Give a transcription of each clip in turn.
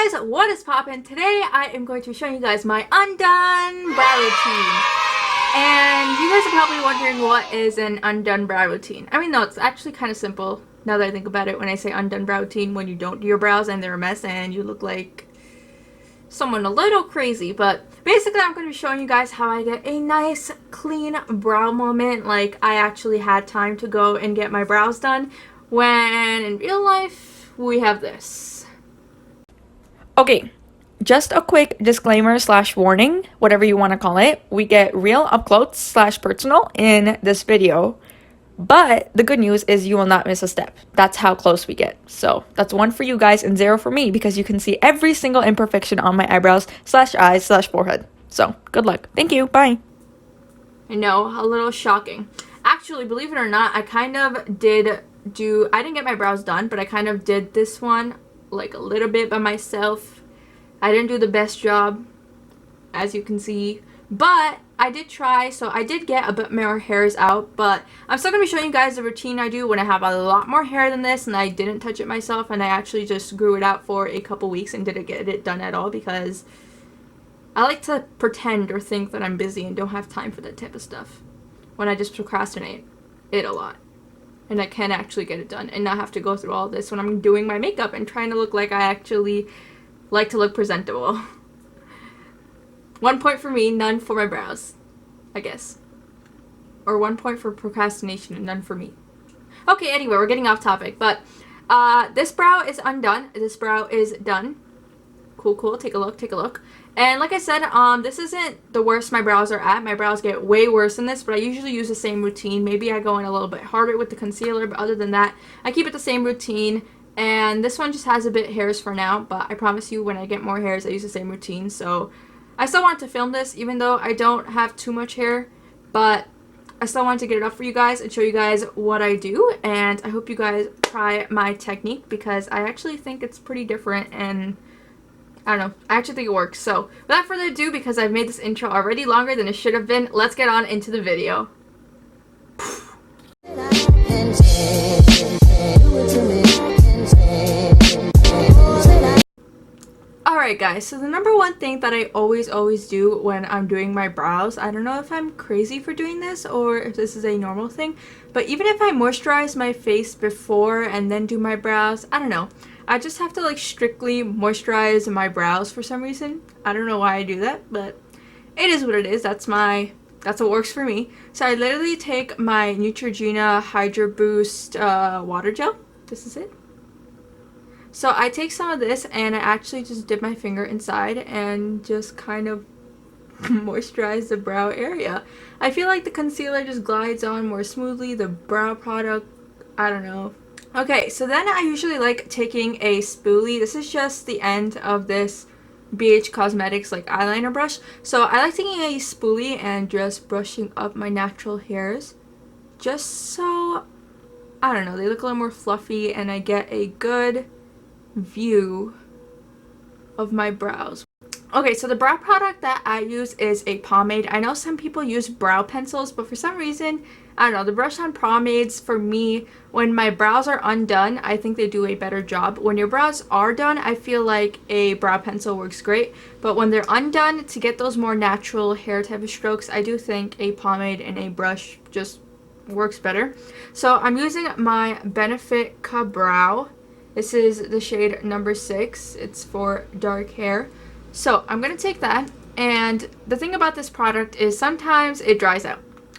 guys, what is poppin'? Today I am going to be showing you guys my undone brow routine. And you guys are probably wondering what is an undone brow routine. I mean, no, it's actually kind of simple now that I think about it when I say undone brow routine, when you don't do your brows and they're a mess and you look like someone a little crazy. But basically I'm going to be showing you guys how I get a nice clean brow moment, like I actually had time to go and get my brows done, when in real life we have this. Okay, just a quick disclaimer slash warning, whatever you want to call it. We get real up close slash personal in this video, but the good news is you will not miss a step. That's how close we get. So that's 1 for you guys and 0 for me, because you can see every single imperfection on my eyebrows slash eyes slash forehead. So good luck. Thank you. Bye. I know, a little shocking. Actually, believe it or not, I kind of I didn't get my brows done, but I kind of did this one like a little bit by myself. I didn't do the best job, as you can see, but I did try, so I did get a bit more hairs out. But I'm still going to be showing you guys the routine I do when I have a lot more hair than this and I didn't touch it myself, and I actually just grew it out for a couple weeks and didn't get it done at all, because I like to pretend or think that I'm busy and don't have time for that type of stuff, when I just procrastinate it a lot. And I can actually get it done and not have to go through all this when I'm doing my makeup and trying to look like I actually like to look presentable. 1 point for me, none for my brows, I guess. Or 1 point for procrastination and none for me. Okay, anyway, we're getting off topic. But this brow is undone. This brow is done. Cool. Take a look. And like I said, this isn't the worst my brows are at. My brows get way worse than this, but I usually use the same routine. Maybe I go in a little bit harder with the concealer, but other than that, I keep it the same routine. And this one just has a bit hairs for now, but I promise you when I get more hairs, I use the same routine. So I still want to film this, even though I don't have too much hair, but I still want to get it up for you guys and show you guys what I do. And I hope you guys try my technique, because I actually think it's pretty different, and I don't know, I actually think it works. So without further ado, because I've made this intro already longer than it should have been, let's get on into the video. Alright guys, so the number one thing that I always do when I'm doing my brows, I don't know if I'm crazy for doing this or if this is a normal thing, but even if I moisturize my face before and then do my brows, I don't know, I just have to like strictly moisturize my brows for some reason. I don't know why I do that, but it is what it is. That's what works for me. So I literally take my Neutrogena Hydro Boost water gel. This is it. So I take some of this and I actually just dip my finger inside and just kind of moisturize the brow area. I feel like the concealer just glides on more smoothly. The brow product, I don't know. Okay, so then I usually like taking a spoolie. This is just the end of this BH Cosmetics like eyeliner brush. So I like taking a spoolie and just brushing up my natural hairs, just so, I don't know, they look a little more fluffy and I get a good view of my brows. Okay, so the brow product that I use is a pomade. I know some people use brow pencils, but for some reason, I don't know, the brush on pomades for me, when my brows are undone, I think they do a better job. When your brows are done, I feel like a brow pencil works great, but when they're undone, to get those more natural hair type of strokes, I do think a pomade and a brush just works better. So I'm using my Benefit Ka-Brow. This is the shade number 6. It's for dark hair. So I'm going to take that, and the thing about this product is sometimes it dries out.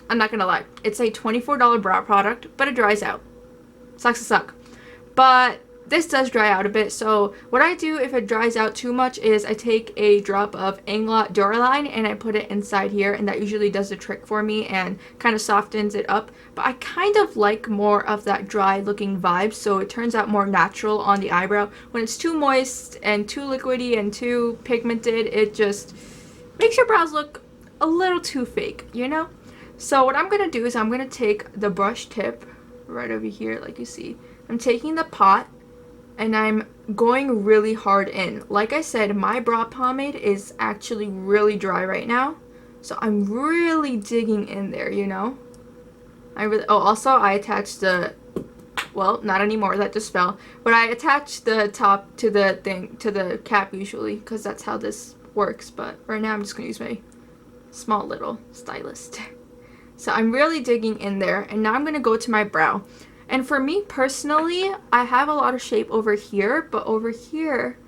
I'm not going to lie. It's a $24 brow product, but it dries out. Sucks to suck. But this does dry out a bit, so what I do if it dries out too much is I take a drop of Inglot Duraline and I put it inside here, and that usually does the trick for me and kind of softens it up. But I kind of like more of that dry looking vibe, so it turns out more natural on the eyebrow. When it's too moist and too liquidy and too pigmented, it just makes your brows look a little too fake, you know? So what I'm going to do is I'm going to take the brush tip right over here, like you see. I'm taking the pot and I'm going really hard in. Like I said, my brow pomade is actually really dry right now, so I'm really digging in there, you know. Also I attached the well, not anymore, that just fell, but I attach the top to the thing, to the cap usually, because that's how this works. But right now I'm just going to use my small little stylist. So I'm really digging in there, and now I'm going to go to my brow. And for me personally, I have a lot of shape over here, but over here,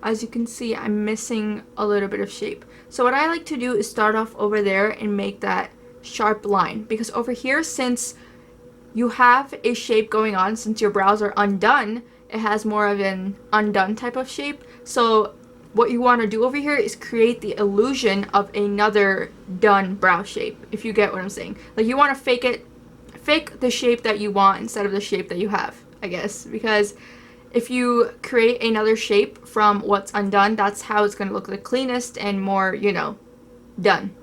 as you can see, I'm missing a little bit of shape. So what I like to do is start off over there and make that sharp line, because over here, since you have a shape going on, since your brows are undone, it has more of an undone type of shape. So what you want to do over here is create the illusion of another done brow shape, if you get what I'm saying. Like, you want to fake the shape that you want instead of the shape that you have, I guess, because if you create another shape from what's undone, that's how it's going to look the cleanest and more, you know, done.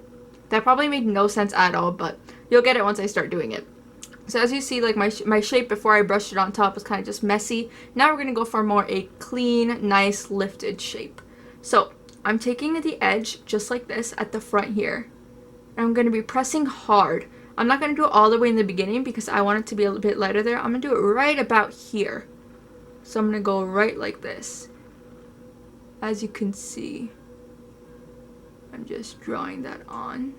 That probably made no sense at all, but you'll get it once I start doing it. So as you see, like, my shape before I brushed it on top was kind of just messy. Now we're going to go for more a clean, nice, lifted shape. So I'm taking the edge just like this at the front here. And I'm going to be pressing hard. I'm not going to do it all the way in the beginning because I want it to be a little bit lighter there. I'm going to do it right about here. So I'm going to go right like this. As you can see, I'm just drawing that on.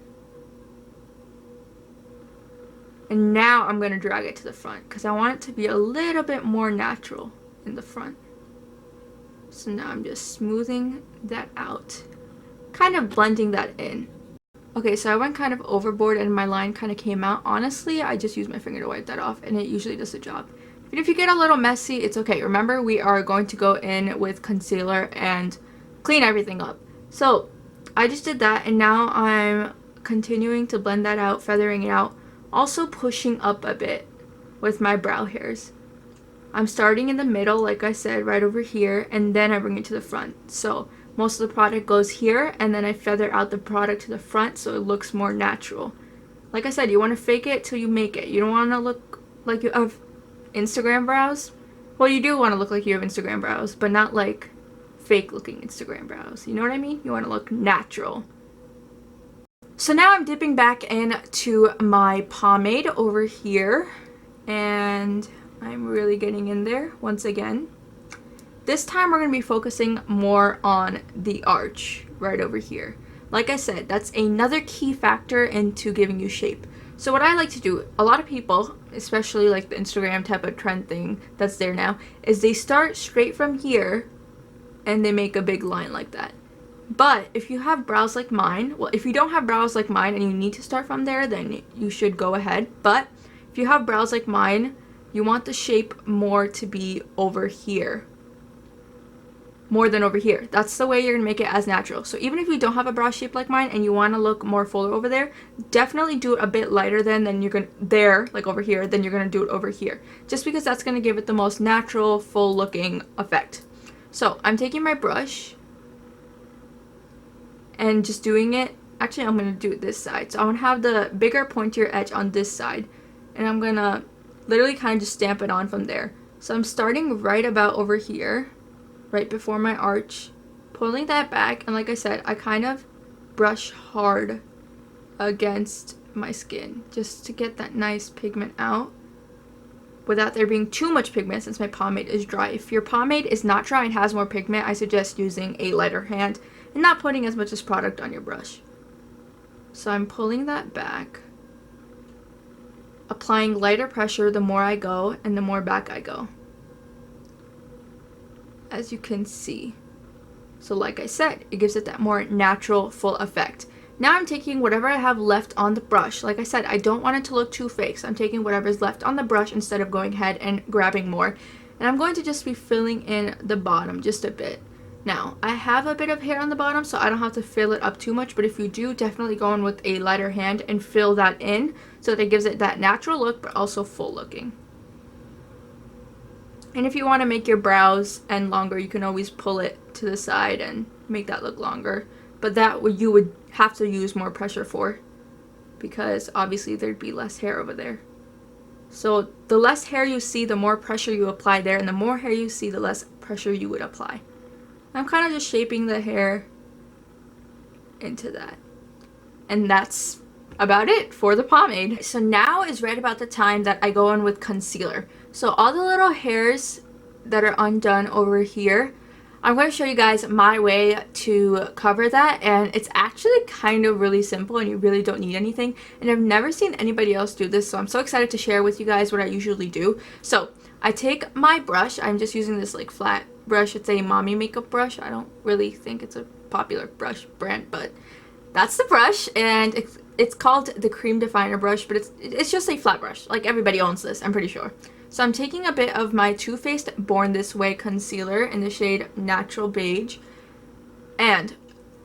And now I'm going to drag it to the front because I want it to be a little bit more natural in the front. So now I'm just smoothing that out, kind of blending that in. Okay, so I went kind of overboard and my line kind of came out. Honestly, I just use my finger to wipe that off and it usually does the job. And if you get a little messy, it's okay. Remember, we are going to go in with concealer and clean everything up. So I just did that, and now I'm continuing to blend that out, feathering it out, also pushing up a bit with my brow hairs. I'm starting in the middle, like I said, right over here, and then I bring it to the front. So most of the product goes here, and then I feather out the product to the front so it looks more natural. Like I said, you want to fake it till you make it. You don't want to look like you have Instagram brows. Well, you do want to look like you have Instagram brows, but not like fake looking Instagram brows. You know what I mean? You want to look natural. So now I'm dipping back into my pomade over here, and I'm really getting in there once again. This time we're going to be focusing more on the arch right over here. Like I said, that's another key factor into giving you shape. So what I like to do, a lot of people, especially like the Instagram type of trend thing that's there now, is they start straight from here and they make a big line like that. But if you have brows like mine, well, if you don't have brows like mine and you need to start from there, then you should go ahead. But if you have brows like mine, you want the shape more to be over here, more than over here. That's the way you're gonna make it as natural. So even if you don't have a brow shape like mine and you want to look more fuller over there, definitely do it a bit lighter than you're gonna there, like over here, then you're gonna do it over here, just because that's gonna give it the most natural, full looking effect. So I'm taking my brush and just doing it. Actually, I'm gonna do it this side. So I'm gonna have the bigger pointier edge on this side, and I'm gonna literally kind of just stamp it on from there. So I'm starting right about over here, right before my arch, pulling that back, and like I said, I kind of brush hard against my skin just to get that nice pigment out without there being too much pigment, since my pomade is dry. If your pomade is not dry and has more pigment, I suggest using a lighter hand and not putting as much as product on your brush. So I'm pulling that back, applying lighter pressure the more I go and the more back I go, as you can see. So like I said, it gives it that more natural, full effect. Now I'm taking whatever I have left on the brush. Like I said, I don't want it to look too fake, so I'm taking whatever's left on the brush instead of going ahead and grabbing more. And I'm going to just be filling in the bottom just a bit. Now, I have a bit of hair on the bottom, so I don't have to fill it up too much, but if you do, definitely go in with a lighter hand and fill that in so that it gives it that natural look, but also full looking. And if you want to make your brows end longer, you can always pull it to the side and make that look longer. But that you would have to use more pressure for, because obviously there'd be less hair over there. So the less hair you see, the more pressure you apply there, and the more hair you see, the less pressure you would apply. I'm kind of just shaping the hair into that. And that's about it for the pomade. So now is right about the time that I go in with concealer. So all the little hairs that are undone over here, I'm going to show you guys my way to cover that, and it's actually kind of really simple and you really don't need anything, and I've never seen anybody else do this, so I'm so excited to share with you guys what I usually do. So I take my brush. I'm just using this like flat brush. It's a mommy makeup brush. I don't really think it's a popular brush brand, but that's the brush, and it's called the Cream Definer brush, but it's just a flat brush. Like, everybody owns this, I'm pretty sure. So I'm taking a bit of my Too Faced Born This Way concealer in the shade Natural Beige. And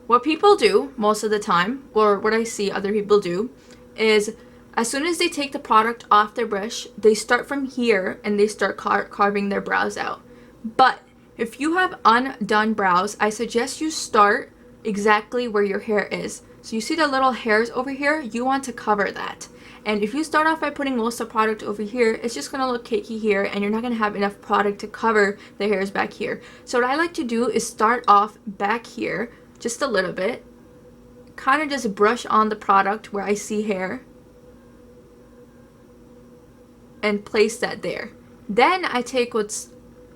what people do most of the time, or what I see other people do, is as soon as they take the product off their brush, they start from here and they start carving their brows out. But if you have undone brows, I suggest you start exactly where your hair is. So you see the little hairs over here? You want to cover that. And if you start off by putting most of the product over here, it's just going to look cakey here, and you're not going to have enough product to cover the hairs back here. So what I like to do is start off back here just a little bit, kind of just brush on the product where I see hair, and place that there. Then I take what's,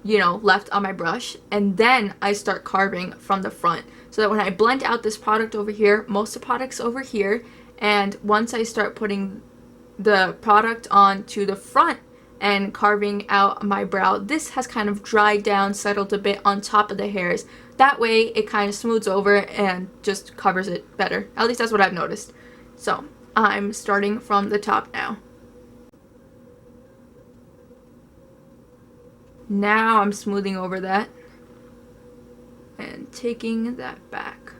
you know, left on my brush, and then I start carving from the front, so that when I blend out this product over here, most of the product's over here, and once I start putting the product onto the front and carving out my brow, this has kind of dried down, settled a bit on top of the hairs. That way it kind of smooths over and just covers it better. At least that's what I've noticed. So I'm starting from the top now. Now I'm smoothing over that and taking that back.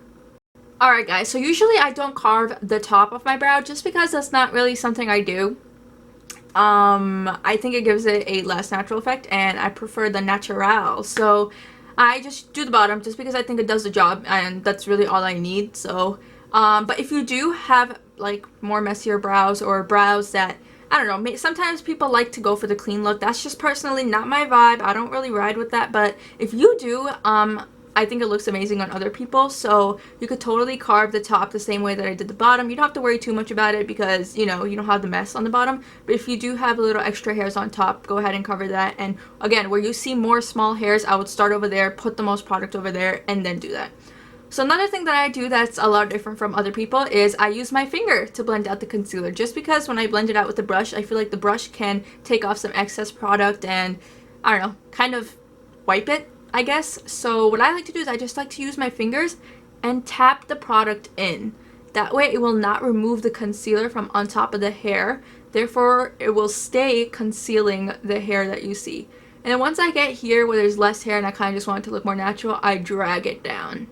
Alright guys, so usually I don't carve the top of my brow just because that's not really something I do. I think it gives it a less natural effect, and I prefer the natural. So I just do the bottom just because I think it does the job, and that's really all I need. So, but if you do have like more messier brows, or brows that, I don't know, sometimes people like to go for the clean look. That's just personally not my vibe. I don't really ride with that, but if you do, I think it looks amazing on other people. So you could totally carve the top the same way that I did the bottom. You don't have to worry too much about it because, you know, you don't have the mess on the bottom. But if you do have little extra hairs on top, go ahead and cover that. And again, where you see more small hairs, I would start over there, put the most product over there, and then do that. So another thing that I do that's a lot different from other people is I use my finger to blend out the concealer. Just because when I blend it out with the brush, I feel like the brush can take off some excess product and, I don't know, kind of wipe it, I guess. So what I like to do is I just like to use my fingers and tap the product in. That way it will not remove the concealer from on top of the hair. Therefore, it will stay concealing the hair that you see. And then once I get here where there's less hair and I kind of just want it to look more natural, I drag it down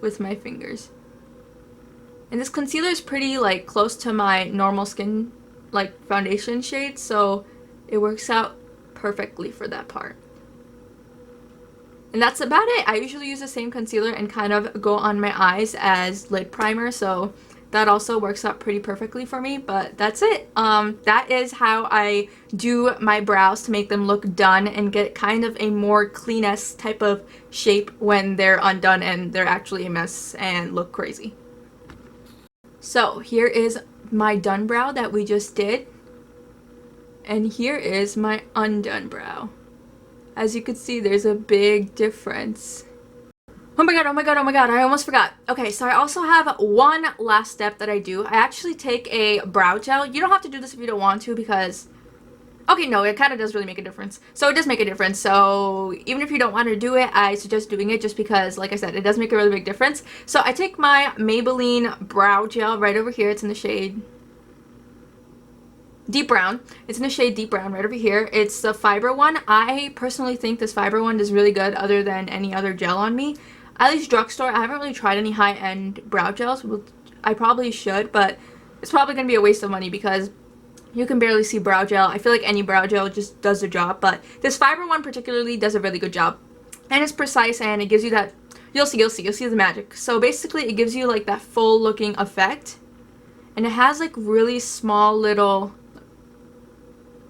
with my fingers. And this concealer is pretty like close to my normal skin like foundation shade, so it works out perfectly for that part. And that's about it. I usually use the same concealer and kind of go on my eyes as lid primer, so that also works out pretty perfectly for me. But that's it. That is how I do my brows to make them look done and get kind of a more cleanest type of shape when they're undone and they're actually a mess and look crazy. So here is my done brow that we just did, and here is my undone brow. As you can see, there's a big difference. Oh my god, oh my god, oh my god, I almost forgot. Okay, so I also have one last step that I do. I actually take a brow gel. You don't have to do this if you don't want to because... Okay, no, it kind of does really make a difference. So it does make a difference. So even if you don't want to do it, I suggest doing it just because, like I said, it does make a really big difference. So I take my Maybelline Brow Gel right over here. It's in the shade Deep Brown. It's in the shade Deep Brown right over here. It's the fiber one. I personally think this fiber one is really good other than any other gel on me. At least drugstore. I haven't really tried any high-end brow gels. I probably should, but it's probably going to be a waste of money because you can barely see brow gel. I feel like any brow gel just does the job, but this fiber one particularly does a really good job. And it's precise and it gives you that, you'll see the magic. So basically it gives you like that full looking effect. And it has like really small little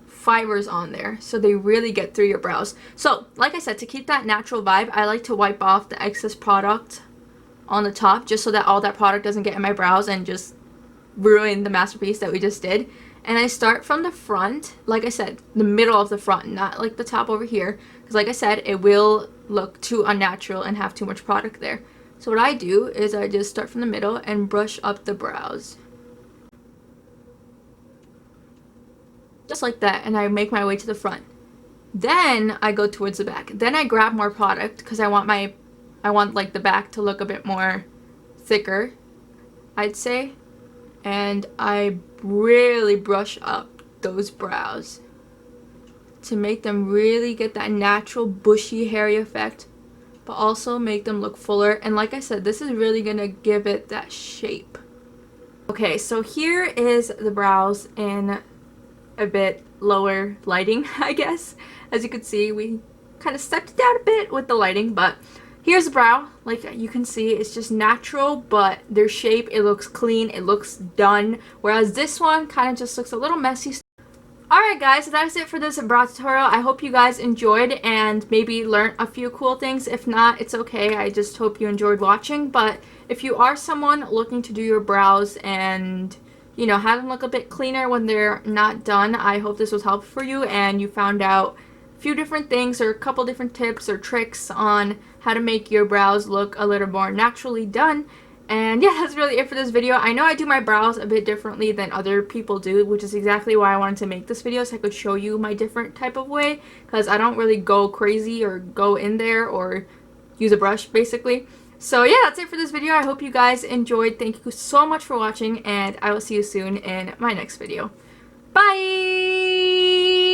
fibers on there, so they really get through your brows. So like I said, to keep that natural vibe, I like to wipe off the excess product on the top just so that all that product doesn't get in my brows and just ruin the masterpiece that we just did. And I start from the front, like I said, the middle of the front, not like the top over here. Because like I said, it will look too unnatural and have too much product there. So what I do is I just start from the middle and brush up the brows. Just like that, and I make my way to the front. Then I go towards the back. Then I grab more product because I want like the back to look a bit more thicker, I'd say. And I really brush up those brows to make them really get that natural bushy hairy effect, but also make them look fuller. And like I said, this is really gonna give it that shape. Okay, so here is the brows in a bit lower lighting, I guess. As you can see, we kind of stepped it down a bit with the lighting, but here's the brow. Like you can see, it's just natural, but their shape, it looks clean, it looks done. Whereas this one kind of just looks a little messy. Alright guys, so that's it for this brow tutorial. I hope you guys enjoyed and maybe learned a few cool things. If not, it's okay. I just hope you enjoyed watching. But if you are someone looking to do your brows and, you know, have them look a bit cleaner when they're not done, I hope this was helpful for you and you found out a few different things or a couple different tips or tricks on how to make your brows look a little more naturally done. And yeah, that's really it for this video. I know I do my brows a bit differently than other people do, which is exactly why I wanted to make this video, so I could show you my different type of way, because I don't really go crazy or go in there or use a brush basically. So yeah, that's it for this video. I hope you guys enjoyed. Thank you so much for watching, and I will see you soon in my next video. Bye!